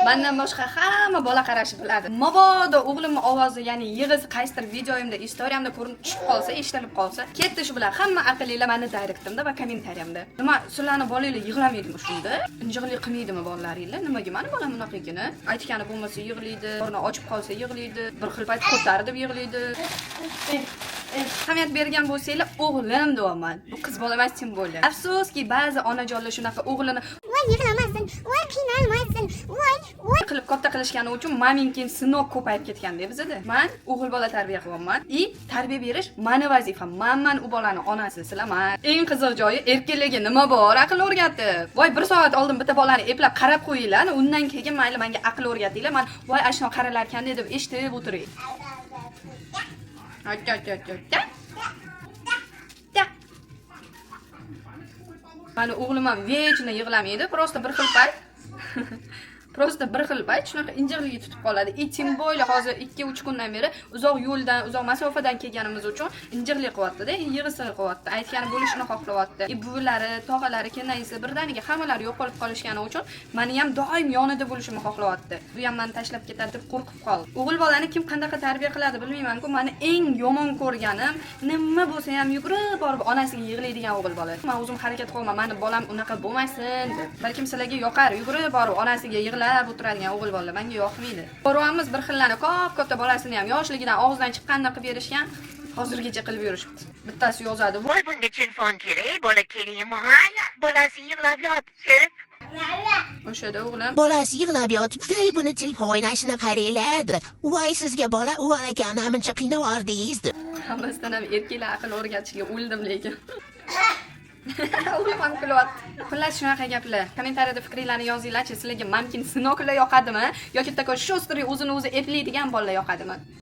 Mendan boshqa hamma bola qarashni biladi. Mabodo o'g'limning ovozi, ya'ni yig'isi qaysidir videoyimda, istoriyamda ko'rinib tushib qolsa, eshitilib qolsa, ketdi shu bilan hamma aqllilar meni direktimda va kommentariyamda. Nima, sizlarning bolanglar yig'lamaydimi shunda? Injiqlik qilmaydimi bolalaringlar? Nimaga meni bolam bunaqa ekani? Aytgani bo'lmasa yig'laydi, qorni ochib qolsa yig'laydi, bir xil payt ko'tarib deb yig'laydi. Ahamiyat bergan bo'lsanglar, o'g'lim deyapman. Bu qiz bola emas, tim bo'ldi. Afsuski, ba'zi onajonlar shunaqa o'g'lini voy yig'lamasin, voy qiynalmasin, voy qilib katta qilishgani uchun maminkin sinov ko'payib ketganda bizda. Men o'g'il bola tarbiya qilyapman. Tarbiya berish meni vazifam. Men u bolani onasi silaman. Eng qiziq joyi erkinligi nima bor? Aql o'rgatib. Voy 1 soat oldin bitta bolani eplab qarab qo'yinglar, undan keyin mayli menga aql o'rgatinglar. Men voy ashno qaralar ekan deb eshitib o'tiray. Mani o'g'lim ham vechni yig'lamaydi, prosta bir xil payt. Prosta bir xil payt shunaqa injiqligi tutib qoladi. Tim bo'yli hozir 2-3 kundan beri uzoq yo'ldan, uzoq masofadan kelganimiz uchun injiqlik qilyapti-da, yig'isi qilyapti. Aytgani bo'lishini xohlayapti. Buvilari, tog'alari, kenayisi birdaniga hammalari yo'qolib qolishgani uchun meni ham doim yonida bo'lishimni xohlayapti. Bu ham meni tashlab ketadi deb qo'rqib qoldi. O'g'il bolani kim qanday tarbiya qiladi bilmayman-ku, meni eng yomon ko'rganim nima bo'lsa ham yugurib borib onasiga yig'laydigan o'g'il bola. Men o'zim harakat qilaman, meni bolam unaqa bo'lmasin deb. Balkim sizlarga yoqar, yugurib borib onasiga yig'lab o'tiradigan o'g'il bolalar menga yoqmaydi. Borovamiz bir xillarni katta bolasini ham yoshligidan og'zidan chiqqanini qilib berishgan, hozirgacha qilib yurishibdi. Bittasi yozadi: Voy bunga telefon kerak, bola keling mahalla, bolasi yig'lab yotibdi. O'shada o'g'lim Bolasi yig'lab yotibdi, buni telefon o'ynashini qaranglar. Voy sizga bola u ekan, namuncha qiynavordingiz. hammasidan ham erkaklar aql o'rgatishga o'ldim lekin. O'g'lim ham kulyapti. Xullas shunaqa gaplar. Kommentariyada fikringizni yozinglar-chi, sizlarga mamkin sinoklar yoqadimi yoki takon shostri o'zini o'zi eplaydigan bolalar yoqadimi?